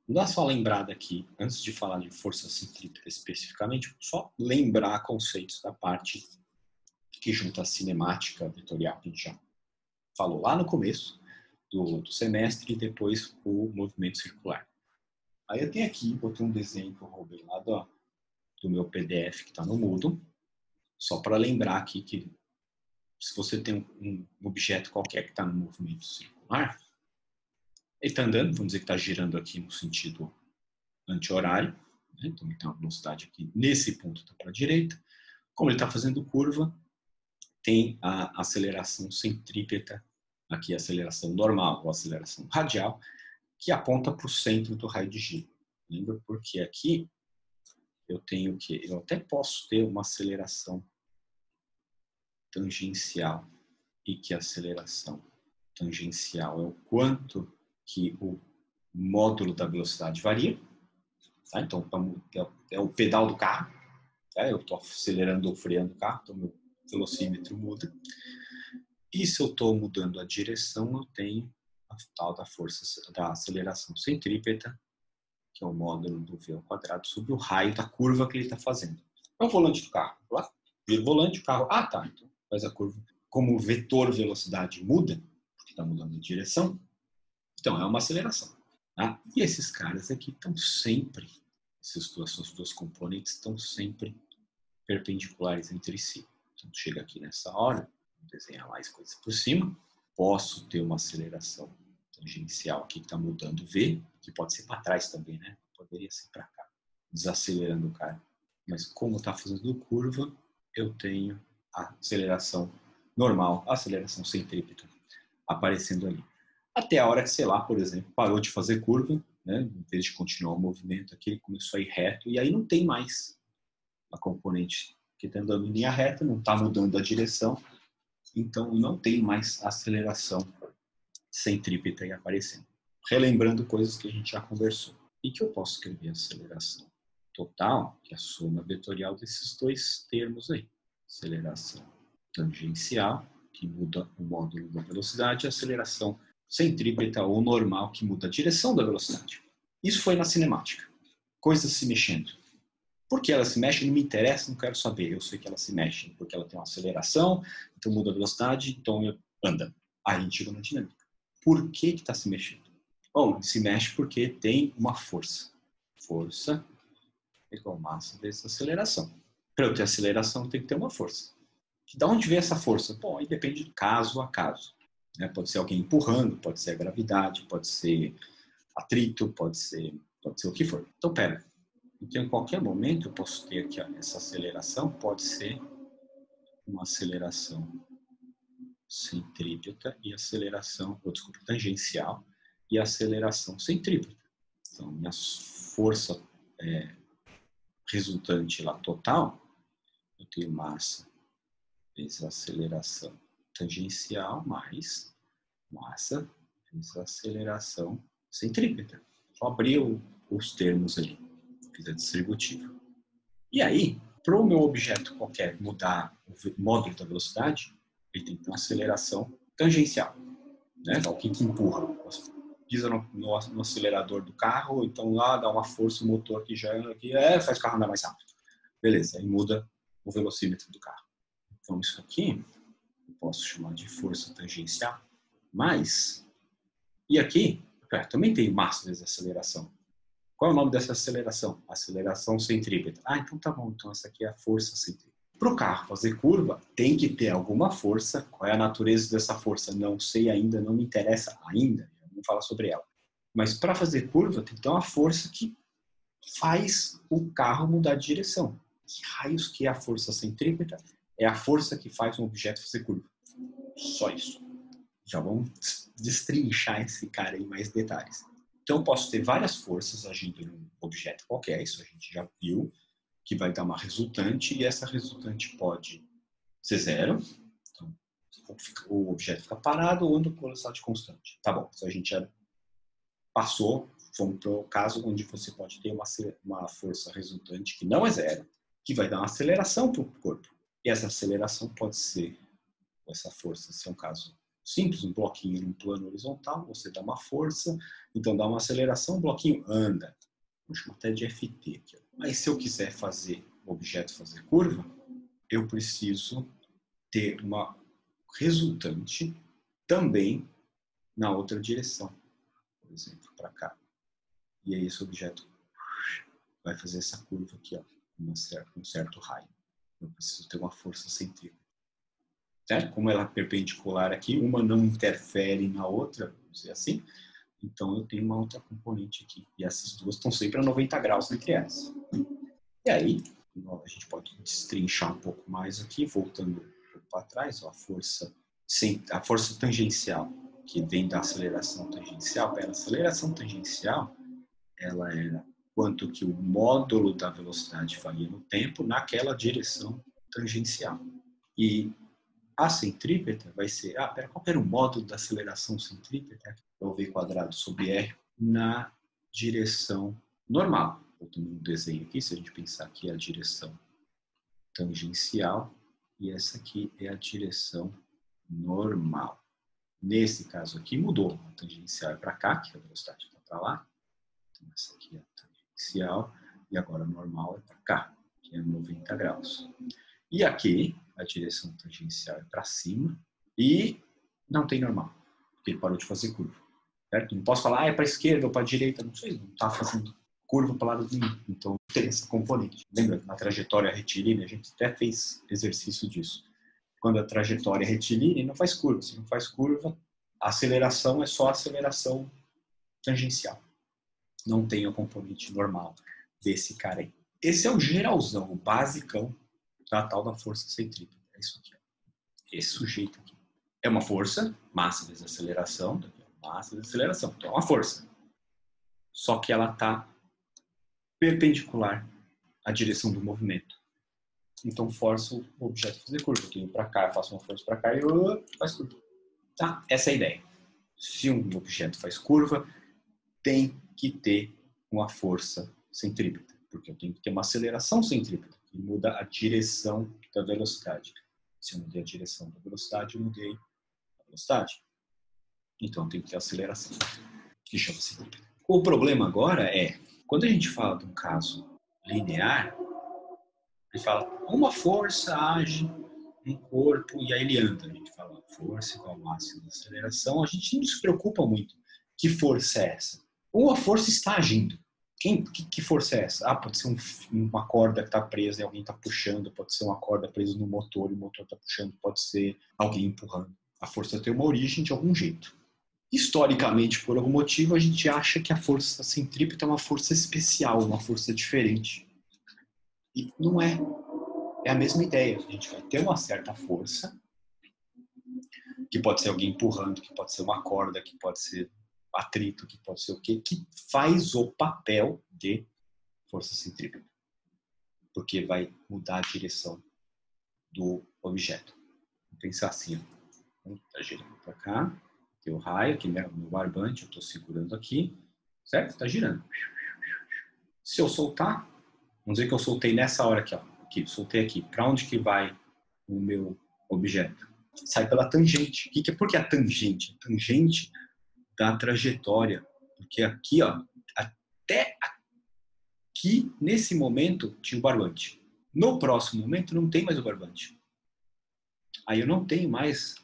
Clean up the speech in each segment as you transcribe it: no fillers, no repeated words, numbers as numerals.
Vou dar só uma lembrada aqui, antes de falar de força centrípeta especificamente, só lembrar conceitos da parte que junta a cinemática vetorial, que a gente já falou lá no começo do semestre, e depois o movimento circular. Aí eu tenho aqui, botei um desenho que eu roubei lá do meu PDF que está no Moodle, só para lembrar aqui que se você tem um objeto qualquer que está no movimento circular, ele está andando, vamos dizer que está girando aqui no sentido anti-horário, né? Então ele tem uma velocidade aqui nesse ponto está para a direita. Como ele está fazendo curva, tem a aceleração centrípeta, aqui a aceleração normal ou aceleração radial, que aponta para o centro do raio de giro. Lembra? Porque aqui eu tenho que, eu até posso ter uma aceleração tangencial, e que a aceleração tangencial é o quanto que o módulo da velocidade varia. Tá? Então, é o pedal do carro. Tá? Eu estou acelerando ou freando o carro, então meu velocímetro muda. E se eu estou mudando a direção, eu tenho a tal da força da aceleração centrípeta, que é o módulo do v ao quadrado sobre o raio da curva que ele está fazendo. É o volante do carro. Lá, vira o volante, o carro. Ah, tá. Então faz a curva. Como o vetor velocidade muda, porque está mudando de direção, então é uma aceleração. Tá? E esses caras aqui estão sempre, essas duas componentes estão sempre perpendiculares entre si. Então chega aqui nessa hora, vou desenhar mais coisas por cima, posso ter uma aceleração tangencial aqui que está mudando V, que pode ser para trás também, né? Poderia ser para cá, desacelerando o cara. Mas como está fazendo curva, eu tenho a aceleração normal, a aceleração centrípeta aparecendo ali. Até a hora que, sei lá, por exemplo, parou de fazer curva, né? Em vez de continuar o movimento aqui, ele começou a ir reto, e aí não tem mais a componente que está andando em linha reta, não está mudando a direção, então não tem mais aceleração centrípeta aí aparecendo. Relembrando coisas que a gente já conversou. E que eu posso escrever aceleração total, que é a soma vetorial desses dois termos aí. Aceleração tangencial, que muda o módulo da velocidade, e aceleração centrípeta ou normal, que muda a direção da velocidade. Isso foi na cinemática. Coisas se mexendo. Por que ela se mexe? Não me interessa, não quero saber. Eu sei que ela se mexe porque ela tem uma aceleração, então muda a velocidade, então anda. Aí a gente chega na dinâmica. Por que está se mexendo? Bom, se mexe porque tem uma força. Força é igual a massa vezes aceleração. Para eu ter aceleração, tem que ter uma força. De onde vem essa força? Bom, aí depende de caso a caso. Né? Pode ser alguém empurrando, pode ser a gravidade, pode ser atrito, pode ser o que for. Então, pera. Então, em qualquer momento, eu posso ter aqui, ó, essa aceleração pode ser uma aceleração centrípeta e aceleração, desculpa, tangencial e aceleração centrípeta. Então, minha força resultante lá total, eu tenho massa vezes aceleração tangencial mais massa vezes aceleração centrípeta. Só abrir os termos ali, fiz a distributiva. E aí, para o meu objeto qualquer mudar o módulo da velocidade, ele tem que ter uma aceleração tangencial, né? O que empurra. Pisa no acelerador do carro, então lá dá uma força, o motor que já aqui faz o carro andar mais rápido. Beleza, aí muda o velocímetro do carro. Então isso aqui eu posso chamar de força tangencial, mas, e aqui, também tem massa vezes aceleração. Qual é o nome dessa aceleração? Aceleração centrípeta. Ah, então tá bom. Então essa aqui é a força centrípeta. Para o carro fazer curva, tem que ter alguma força. Qual é a natureza dessa força? Não sei ainda, não me interessa ainda. Vamos falar sobre ela. Mas para fazer curva, tem que ter uma força que faz o carro mudar de direção. Que raios que é a força centrípeta? É a força que faz um objeto fazer curva. Só isso. Já vamos destrinchar esse cara em mais detalhes. Então, eu posso ter várias forças agindo em um objeto qualquer, isso a gente já viu, que vai dar uma resultante, e essa resultante pode ser zero, então o objeto fica parado ou anda com velocidade constante. Tá bom, isso a gente já passou, fomos para o caso onde você pode ter uma força resultante que não é zero, que vai dar uma aceleração para o corpo. E essa aceleração pode ser, essa força, se é um caso simples, um bloquinho num plano horizontal, você dá uma força, então dá uma aceleração, o bloquinho anda. Vou chamar até de FT aqui. Mas se eu quiser fazer o objeto fazer curva, eu preciso ter uma resultante também na outra direção, por exemplo, para cá. E aí esse objeto vai fazer essa curva aqui, ó, um certo raio. Eu preciso ter uma força centrípeta. Certo? Como ela é perpendicular aqui, uma não interfere na outra, vamos dizer assim, então eu tenho uma outra componente aqui. E essas duas estão sempre a 90 graus entre elas. E aí, a gente pode destrinchar um pouco mais aqui, voltando um pouco para trás, ó, a força tangencial, que vem da aceleração tangencial. Pela aceleração tangencial, ela era quanto que o módulo da velocidade varia no tempo naquela direção tangencial. E a centrípeta vai ser, qual era o módulo da aceleração centrípeta? É o V quadrado sobre R na direção normal. Eu tenho um desenho aqui, se a gente pensar aqui é a direção tangencial e essa aqui é a direção normal. Nesse caso aqui mudou, a tangencial é para cá, que a velocidade está para lá. Então essa aqui é a tangencial e agora a normal é para cá, que é 90 graus. E aqui a direção tangencial é para cima e não tem normal, porque ele parou de fazer curva. Certo? Não posso falar, é para a esquerda ou para a direita, não sei, não está fazendo curva para o lado nenhum. Então tem essa componente. Lembra que na trajetória retilínea a gente até fez exercício disso. Quando a trajetória é retilínea, não faz curva. Se não faz curva, a aceleração é só a aceleração tangencial. Não tem a componente normal desse cara aí. Esse é o geralzão, o basicão da tal da força centrípeta. É isso aqui. Esse sujeito aqui. É uma força, massa vezes aceleração, massa vezes aceleração. Então é uma força. Só que ela está perpendicular à direção do movimento. Então força o objeto a fazer curva. Eu tenho para cá, eu faço uma força para cá e faz curva. Tá? Essa é a ideia. Se um objeto faz curva, tem que ter uma força centrípeta. Porque eu tenho que ter uma aceleração centrípeta, que muda a direção da velocidade. Se eu mudei a direção da velocidade, eu mudei a velocidade. Então eu tenho que ter aceleração, que chama centrípeta. O problema agora é, quando a gente fala de um caso linear, a gente fala, uma força age no corpo e aí ele anda. A gente fala, força igual massa da aceleração. A gente não se preocupa muito. Que força é essa? Ou a força está agindo. Que força é essa? Pode ser uma corda que está presa e alguém está puxando. Pode ser uma corda presa no motor e o motor está puxando. Pode ser alguém empurrando. A força tem uma origem de algum jeito. Historicamente, por algum motivo, a gente acha que a força centrípeta é uma força especial, uma força diferente. E não é. É a mesma ideia. A gente vai ter uma certa força, que pode ser alguém empurrando, que pode ser uma corda, que pode ser atrito, que pode ser o quê? Que faz o papel de força centrípeta. Porque vai mudar a direção do objeto. Vou pensar assim, está girando para cá, tem o raio, aqui no meu barbante, eu estou segurando aqui, certo? Está girando. Se eu soltar, vamos dizer que eu soltei nessa hora aqui, ó. Aqui, soltei aqui. Para onde que vai o meu objeto? Sai pela tangente. Por que a tangente? A tangente da trajetória. Porque aqui, ó, até aqui, nesse momento, tinha o barbante. No próximo momento, não tem mais o barbante. Aí eu não tenho mais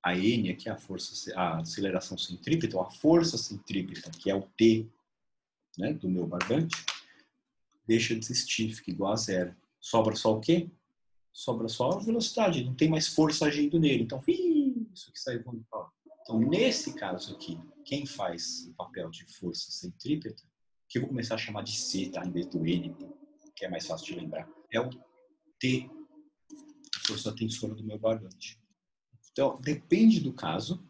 a N, aqui a força, a aceleração centrípeta, então a força centrípeta, que é o T, né, do meu barbante, deixa de existir, fica igual a zero. Sobra só o quê? Sobra só a velocidade, não tem mais força agindo nele. Então, isso aqui saiu voando para lá. Então, nesse caso aqui, quem faz o papel de força centrípeta, que eu vou começar a chamar de C, tá? Em vez do N, que é mais fácil de lembrar, é o T, a força tensora do meu barbante. Então, depende do caso.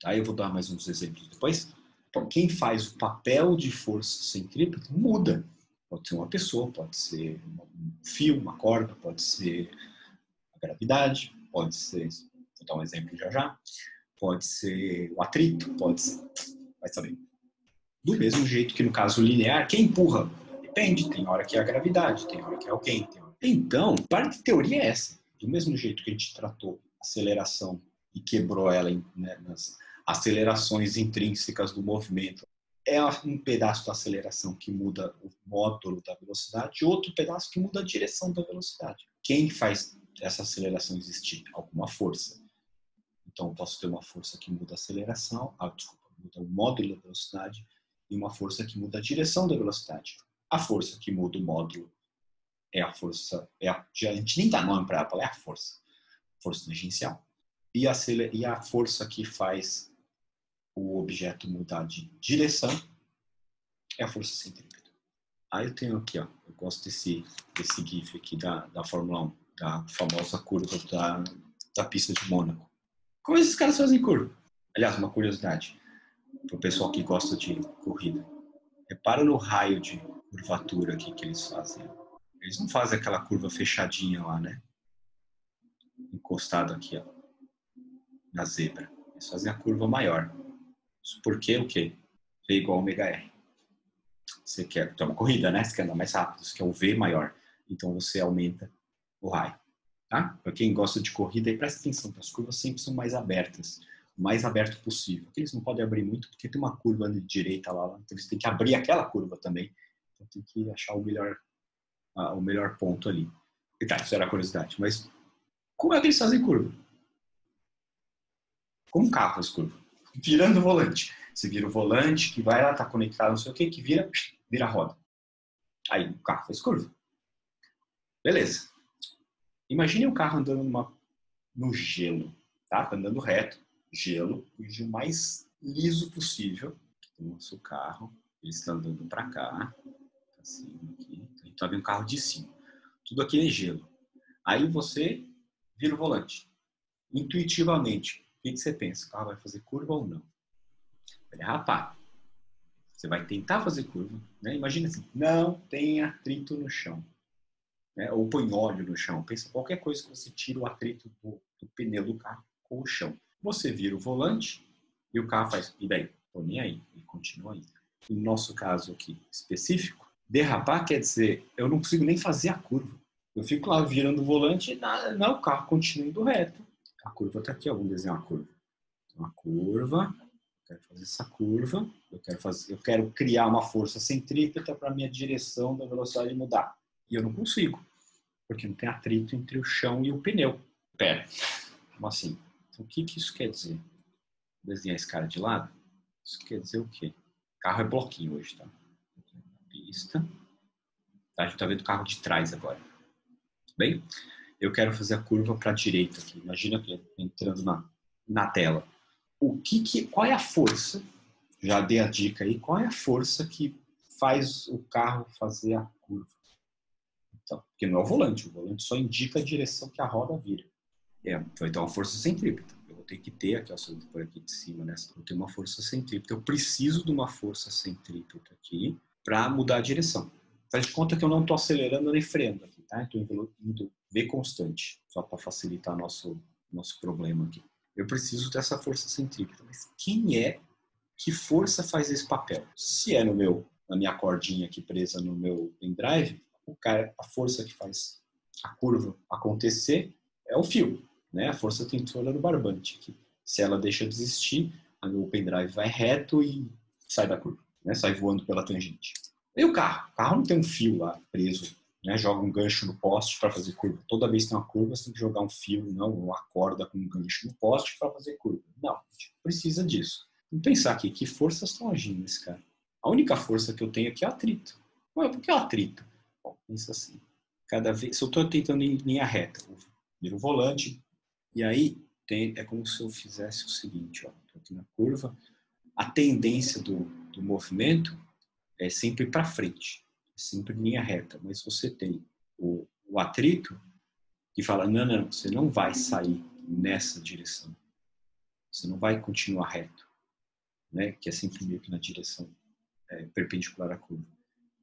Aí eu vou dar mais uns exemplos depois. Então, quem faz o papel de força centrípeta muda. Pode ser uma pessoa, pode ser um fio, uma corda, pode ser a gravidade, pode ser, vou dar um exemplo já, pode ser o atrito, pode ser, vai saber. Do mesmo jeito que no caso linear, quem empurra? Depende, tem hora que é a gravidade, tem hora que é alguém. Então, parte de teoria é essa. Do mesmo jeito que a gente tratou aceleração e quebrou ela né, nas acelerações intrínsecas do movimento. É um pedaço da aceleração que muda o módulo da velocidade e outro pedaço que muda a direção da velocidade. Quem faz essa aceleração existir? Alguma força. Então, eu posso ter uma força que muda a aceleração, muda o módulo da velocidade, e uma força que muda a direção da velocidade. A força que muda o módulo é a força, a gente nem dá nome para ela, é a força tangencial. E a força que faz o objeto mudar de direção é a força centrípeta. Aí eu tenho aqui, ó, eu gosto desse GIF aqui da Fórmula 1, da famosa curva da pista de Mônaco. Como esses caras fazem curva? Aliás, uma curiosidade para o pessoal que gosta de corrida. Repara no raio de curvatura aqui que eles fazem. Eles não fazem aquela curva fechadinha lá, né? Encostado aqui, ó, na zebra. Eles fazem a curva maior. Isso porque o quê? V igual a ômega R. Você quer ter uma corrida, né? Você quer andar mais rápido, você quer o V maior. Então você aumenta o raio. Tá? Para quem gosta de corrida, aí presta atenção, que as curvas sempre são mais abertas. O mais aberto possível. Porque eles não podem abrir muito, porque tem uma curva de direita lá, então eles têm que abrir aquela curva também. Então tem que achar o melhor ponto ali. E tá, isso era a curiosidade. Mas como é que eles fazem curva? Como um carro faz curva? Virando o volante. Você vira o volante, que vai lá, tá conectado, não sei o que vira a roda. Aí o carro faz curva. Beleza. Imagine um carro andando no gelo, tá? Andando reto, gelo, o mais liso possível. Então, o seu carro, ele está andando para cá, assim, aqui. A gente tá vendo o carro de cima. Tudo aqui é gelo. Aí você vira o volante. Intuitivamente, o que você pensa? O carro vai fazer curva ou não? Vai derrapar. Você vai tentar fazer curva, né? Imagina assim, não tem atrito no chão. Né? Ou põe óleo no chão. Pensa qualquer coisa que você tira o atrito do pneu do carro com o chão. Você vira o volante e o carro faz, e daí? Tô nem aí, e continua aí. No nosso caso aqui específico, derrapar quer dizer, eu não consigo nem fazer a curva. Eu fico lá virando o volante e não, o carro continua indo reto. A curva está aqui, ó, vamos desenhar uma curva. Uma curva, eu quero fazer essa curva, eu quero criar uma força centrípeta para a minha direção da velocidade mudar. E eu não consigo, porque não tem atrito entre o chão e o pneu. Pera, como assim? Então, o que isso quer dizer? Vou desenhar esse cara de lado. Isso quer dizer o quê? Carro é bloquinho hoje, tá? Pista. Tá, a gente tá vendo o carro de trás agora. Bem, eu quero fazer a curva para a direita aqui. Imagina que entrando na tela. Qual é a força? Já dei a dica aí. Qual é a força que faz o carro fazer a curva? Então, porque não é o volante só indica a direção que a roda vira. Vai ter uma força centrípeta. Eu vou ter que ter, aqui, ó, se eu por aqui de cima, né? Eu tenho uma força centrípeta. Eu preciso de uma força centrípeta aqui para mudar a direção. Faz de conta que eu não estou acelerando nem freando aqui, tá? Estou indo V constante, só para facilitar nosso problema aqui. Eu preciso dessa força centrípeta. Mas que força faz esse papel? Se é na minha cordinha aqui presa no meu pendrive, a força que faz a curva acontecer é o fio, né? A força tensora do barbante aqui. Se ela deixa de existir, o pendrive vai reto e sai da curva, né? Sai voando pela tangente. E o carro? O carro não tem um fio lá preso, né? Joga um gancho no poste para fazer curva. Toda vez que tem uma curva, você tem que jogar um fio, não uma corda com um gancho no poste para fazer curva. Não, a gente precisa disso. Vamos pensar aqui, que forças estão agindo nesse cara? A única força que eu tenho aqui é o atrito. Ué, por que o atrito? Bom, pensa assim. Cada vez, se eu estou tentando em linha reta, eu viro o volante, e aí é como se eu fizesse o seguinte, ó, tô aqui na curva, a tendência do movimento é sempre para frente, é sempre em linha reta, mas você tem o atrito que fala, não, você não vai sair nessa direção, você não vai continuar reto, né? Que é sempre meio que na direção perpendicular à curva.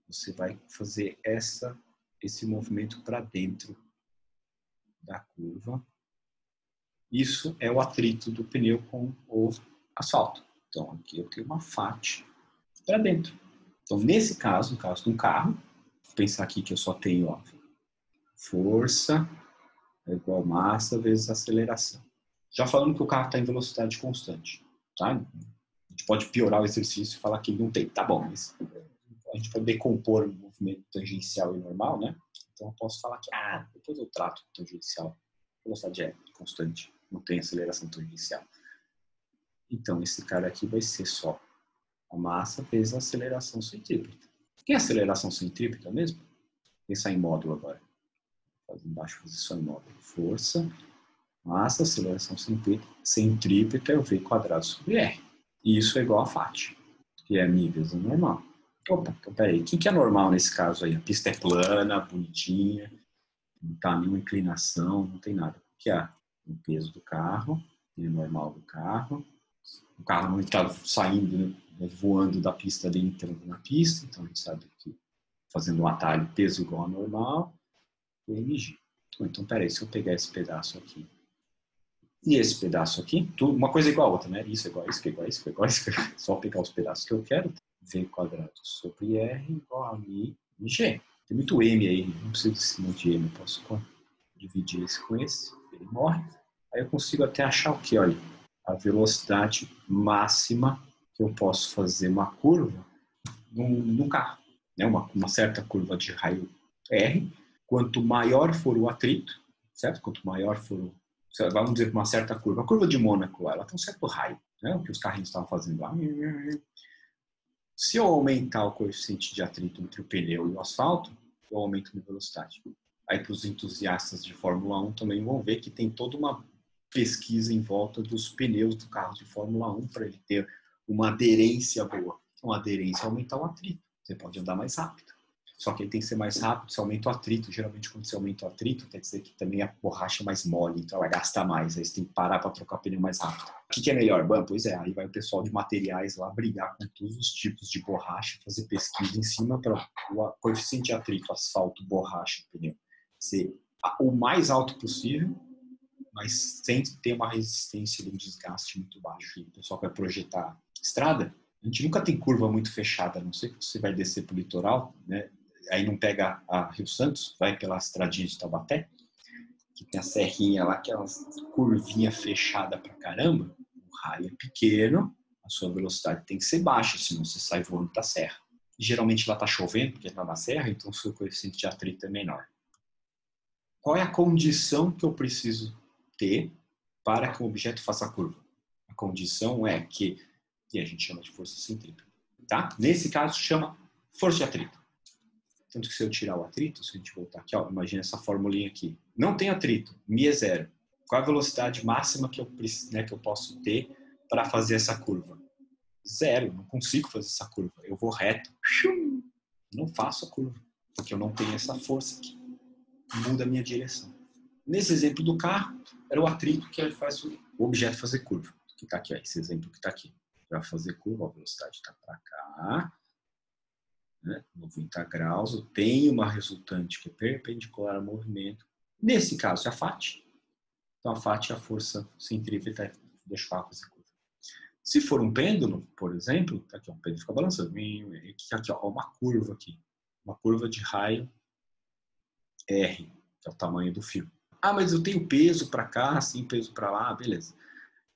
Você vai fazer esse movimento para dentro da curva. Isso é o atrito do pneu com o asfalto. Então, aqui eu tenho uma FAT para dentro. Então, nesse caso, no caso de um carro, vou pensar aqui que eu só tenho, ó, força é igual massa vezes aceleração. Já falando que o carro está em velocidade constante, tá? A gente pode piorar o exercício e falar que ele não tem. Tá bom, mas a gente vai decompor o movimento tangencial e normal, né? Então eu posso falar que, depois eu trato o tangencial. A velocidade é constante, não tem aceleração tangencial. Então esse cara aqui vai ser só a massa vezes a aceleração centrípeta. O que é aceleração centrípeta mesmo? Pensar em módulo agora. Faz embaixo, fazer só em módulo. Força, massa, aceleração centrípeta é o V² sobre R. E isso é igual a FAT, que é a mi vezes a normal. Opa, então peraí. O que é normal nesse caso aí? A pista é plana, bonitinha, não tá nenhuma inclinação, não tem nada. O que é o peso do carro, o normal do carro. O carro não está saindo, né, voando da pista ali, entrando na pista, então a gente sabe que fazendo um atalho, peso igual a normal, o mg. Então, peraí, se eu pegar esse pedaço aqui e esse pedaço aqui, uma coisa igual a outra, né? Isso é igual a isso, que é igual a isso, que é igual a isso. Só pegar os pedaços que eu quero. V² sobre R igual a mi G. Tem muito M aí, não preciso desse monte de M. Eu posso dividir esse com esse, ele morre. Aí eu consigo até achar o que? Olha, a velocidade máxima que eu posso fazer uma curva num carro. Né? Uma certa curva de raio R. Quanto maior for o atrito, certo? Quanto maior for vamos dizer, uma certa curva. A curva de Mônaco, ela tem um certo raio, né? O que os carrinhos estavam fazendo lá. Se eu aumentar o coeficiente de atrito entre o pneu e o asfalto, eu aumento a minha velocidade. Aí, para os entusiastas de Fórmula 1 também vão ver que tem toda uma pesquisa em volta dos pneus do carro de Fórmula 1 para ele ter uma aderência boa. Uma aderência aumentar o atrito. Você pode andar mais rápido. Só que ele tem que ser mais rápido, se aumenta o atrito. Geralmente, quando você aumenta o atrito, quer dizer que também a borracha é mais mole, então ela gasta mais. Aí você tem que parar para trocar o pneu mais rápido. O que é melhor? Bom, pois é, aí vai o pessoal de materiais lá brigar com todos os tipos de borracha, fazer pesquisa em cima para o coeficiente de atrito, asfalto, borracha, pneu, ser o mais alto possível, mas sem ter uma resistência de um desgaste muito baixo. E o pessoal vai projetar estrada. A gente nunca tem curva muito fechada, a não ser que você vai descer para o litoral, né? Aí não pega a Rio Santos, vai pela estradinha de Taubaté, que tem a serrinha lá, que é uma curvinha fechada pra caramba. O raio é pequeno, a sua velocidade tem que ser baixa, senão você sai voando da serra. E, geralmente lá tá chovendo, porque tá na serra, então o seu coeficiente de atrito é menor. Qual é a condição que eu preciso ter para que o objeto faça a curva? A condição é que a gente chama de força centrípeta. Tá? Nesse caso, chama força de atrito. Tanto que se eu tirar o atrito, se a gente voltar aqui, ó, imagina essa formulinha aqui. Não tem atrito, mi é zero. Qual a velocidade máxima que eu posso ter para fazer essa curva? Zero, não consigo fazer essa curva. Eu vou reto, não faço a curva, porque eu não tenho essa força que muda a minha direção. Nesse exemplo do carro, era o atrito que faz o objeto fazer curva. Que está aqui, ó, esse exemplo que está aqui. Para fazer curva, a velocidade está para cá, né, 90 graus, eu tenho uma resultante que é perpendicular ao movimento. Nesse caso, é a FAT. Então, a FAT é a força centrípeta que deixa o carro fazer curva. Se for um pêndulo, por exemplo, tá aqui, ó, o pêndulo fica balançando. Aqui, ó, uma curva aqui. Uma curva de raio R, que é o tamanho do fio. Mas eu tenho peso para cá, assim, peso para lá, beleza.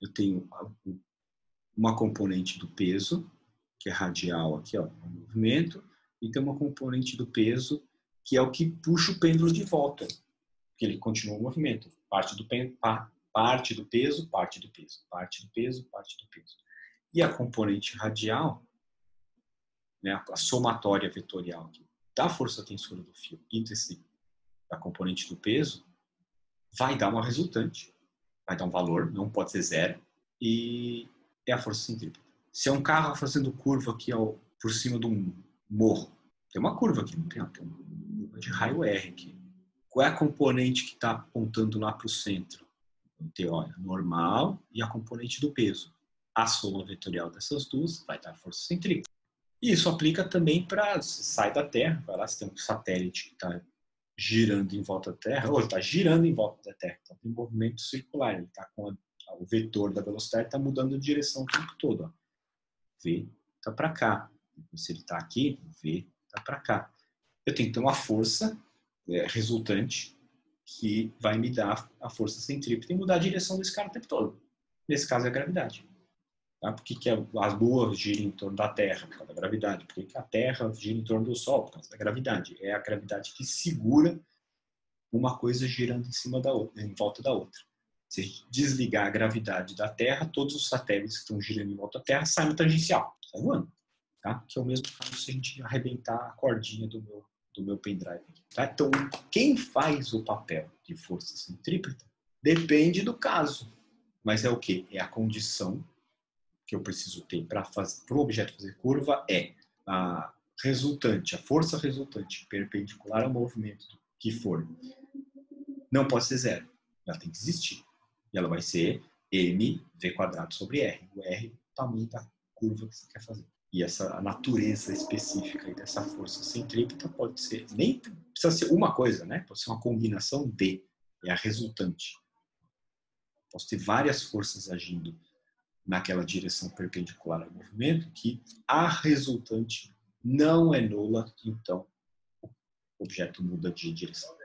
Eu tenho uma componente do peso, que é radial aqui, ó, o movimento, e tem uma componente do peso que é o que puxa o pêndulo de volta, porque ele continua o movimento. Parte do peso, parte do peso, parte do peso, parte do peso, parte do peso. E a componente radial, né, a somatória vetorial aqui, da força tensora do fio e da componente do peso, vai dar uma resultante, vai dar um valor, não pode ser zero, e é a força centrípeta. Se é um carro fazendo curva aqui por cima de um morro, tem uma curva aqui, não tem uma curva de raio R aqui. Qual é a componente que está apontando lá para o centro? Tem, olha, normal e a componente do peso. A soma vetorial dessas duas vai dar força centrípeta. E isso aplica também para, sai da Terra, vai lá, você tem um satélite que está girando em volta da Terra, ou está girando em volta da Terra, então tem movimento circular, ele está com o vetor da velocidade está mudando de direção o tempo todo. Ó. V está para cá. Se ele está aqui, V está para cá. Eu tenho que ter uma força resultante que vai me dar a força centrípeta e mudar a direção desse cara o tempo todo. Nesse caso é a gravidade. Tá? Por que as luas giram em torno da Terra? Por causa da gravidade. Por que a Terra gira em torno do Sol? Por causa da gravidade. É a gravidade que segura uma coisa girando em cima da outra, em volta da outra. Se desligar a gravidade da Terra, todos os satélites que estão girando em volta da Terra saem no tangencial, sai voando. Tá? Que é o mesmo caso se a gente arrebentar a cordinha do meu pendrive. Tá? Então, quem faz o papel de força centrípeta depende do caso. Mas é o quê? É a condição que eu preciso ter para o objeto fazer curva é a resultante, a força resultante perpendicular ao movimento que for. Não pode ser zero. Ela tem que existir. E ela vai ser mv² sobre r. O r é o tamanho da curva que você quer fazer. E a natureza específica dessa força centrípeta pode ser, nem precisa ser uma coisa, né? Pode ser uma combinação de, é a resultante. Posso ter várias forças agindo naquela direção perpendicular ao movimento, que a resultante não é nula, então o objeto muda de direção.